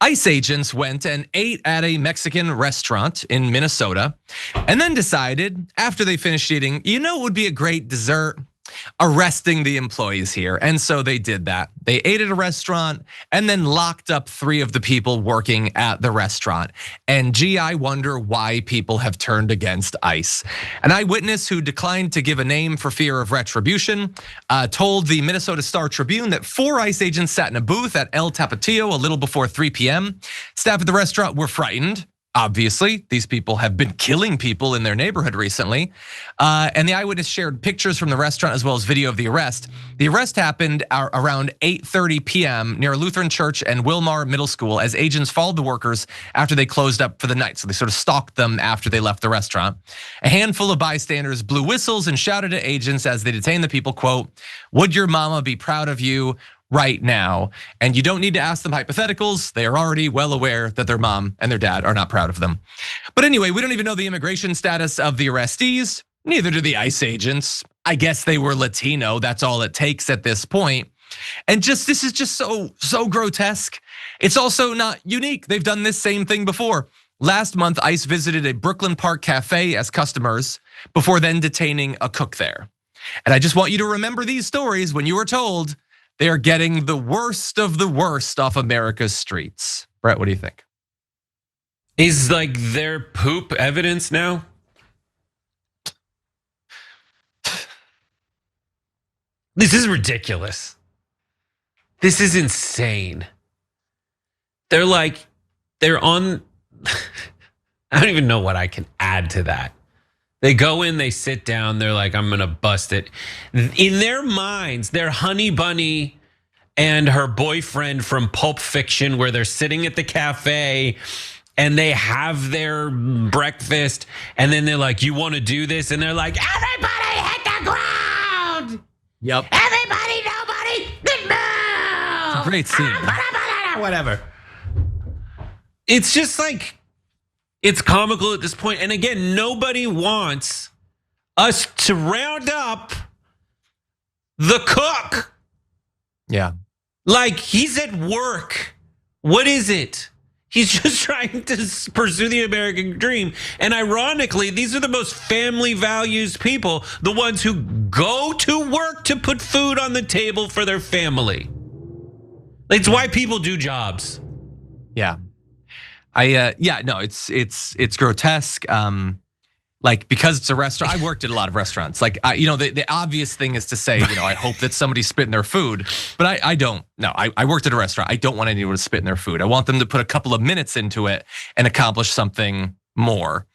ICE agents went and ate at a Mexican restaurant in Minnesota and then decided after they finished eating, you know, it would be a great dessert, arresting the employees here. And so they did that. They ate at a restaurant and then locked up 3 of the people working at the restaurant. And gee, I wonder why people have turned against ICE. An eyewitness who declined to give a name for fear of retribution told the Minnesota Star Tribune that 4 ICE agents sat in a booth at El Tapatio a little before 3 p.m. Staff at the restaurant were frightened. Obviously, these people have been killing people in their neighborhood recently. And the eyewitness shared pictures from the restaurant as well as video of the arrest. The arrest happened around 8:30 p.m. near a Lutheran church and Willmar Middle School as agents followed the workers after they closed up for the night. So they sort of stalked them after they left the restaurant. A handful of bystanders blew whistles and shouted at agents as they detained the people, quote, "Would your mama be proud of you right now?" And you don't need to ask them hypotheticals. They are already well aware that their mom and their dad are not proud of them. But anyway, we don't even know the immigration status of the arrestees. Neither do the ICE agents. I guess they were Latino. That's all it takes at this point. And this is just so grotesque. It's also not unique. They've done this same thing before. Last month, ICE visited a Brooklyn Park cafe as customers before then detaining a cook there. And I just want you to remember these stories when you are told they are getting the worst of the worst off America's streets. Brett, what do you think? Is like their poop evidence now? This is ridiculous. This is insane. They're on, I don't even know what I can add to that. They go in, they sit down, they're like, I'm gonna bust it. In their minds, they're Honey Bunny and her boyfriend from Pulp Fiction, where they're sitting at the cafe and they have their breakfast, and then they're like, you wanna do this? And they're like, everybody hit the ground! Yep. Everybody, nobody, move! It's a great scene. Whatever. It's just like, it's comical at this point. And again, nobody wants us to round up the cook. Yeah. Like, he's at work. What is it? He's just trying to pursue the American dream. And ironically, these are the most family values people, the ones who go to work to put food on the table for their family. It's why people do jobs. Yeah. It's grotesque. Like, because it's a restaurant, I worked at a lot of restaurants. Like, the obvious thing is to say, I hope that somebody's spitting their food, but I don't. No, I worked at a restaurant. I don't want anyone to spit in their food. I want them to put a couple of minutes into it and accomplish something more.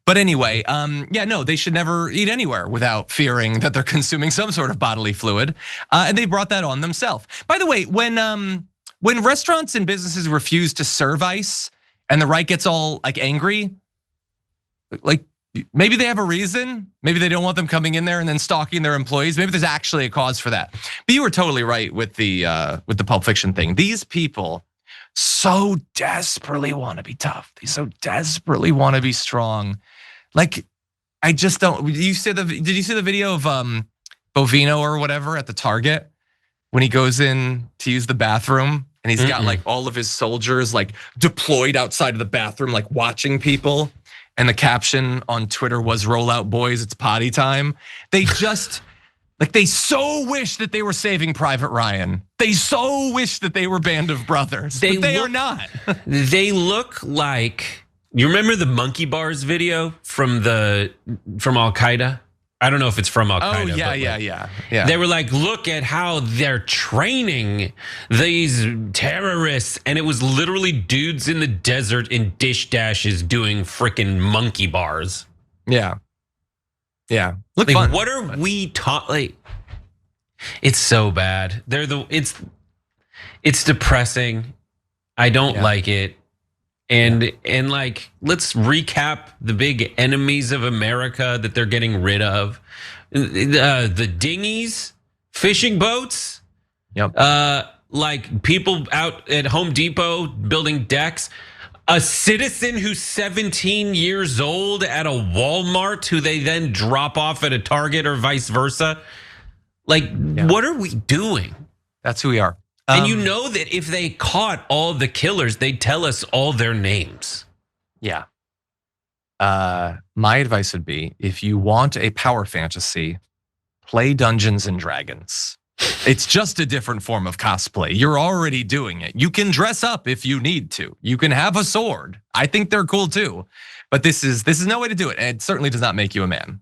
But anyway, they should never eat anywhere without fearing that they're consuming some sort of bodily fluid, and they brought that on themselves. By the way, when restaurants and businesses refuse to serve ICE, and the right gets all like angry, like maybe they have a reason. Maybe they don't want them coming in there and then stalking their employees. Maybe there's actually a cause for that. But you were totally right with the Pulp Fiction thing. These people so desperately want to be tough. They so desperately want to be strong. Like, I just don't. Did you see the video of Bovino or whatever at the Target when he goes in to use the bathroom? And he's got like all of his soldiers like deployed outside of the bathroom, like watching people. And the caption on Twitter was, "Roll out, boys, it's potty time." They just, they so wish that they were Saving Private Ryan. They so wish that they were Band of Brothers, but they are not. They look like, you remember the monkey bars video from Al Qaeda? I don't know if it's from Al Qaeda. Oh, yeah. They were like, look at how they're training these terrorists. And it was literally dudes in the desert in dish dashes doing freaking monkey bars. Yeah. Look, fun. What are we taught? Like, it's so bad. It's depressing. I don't like it. And like, let's recap the big enemies of America that they're getting rid of. The dinghies, fishing boats. Yep. Like people out at Home Depot building decks. A citizen who's 17 years old at a Walmart who they then drop off at a Target or vice versa. Like, what are we doing? That's who we are. And you know that if they caught all the killers, they'd tell us all their names. Yeah. My advice would be, if you want a power fantasy, play Dungeons and Dragons. It's just a different form of cosplay. You're already doing it. You can dress up if you need to. You can have a sword. I think they're cool too. But this is no way to do it. And it certainly does not make you a man.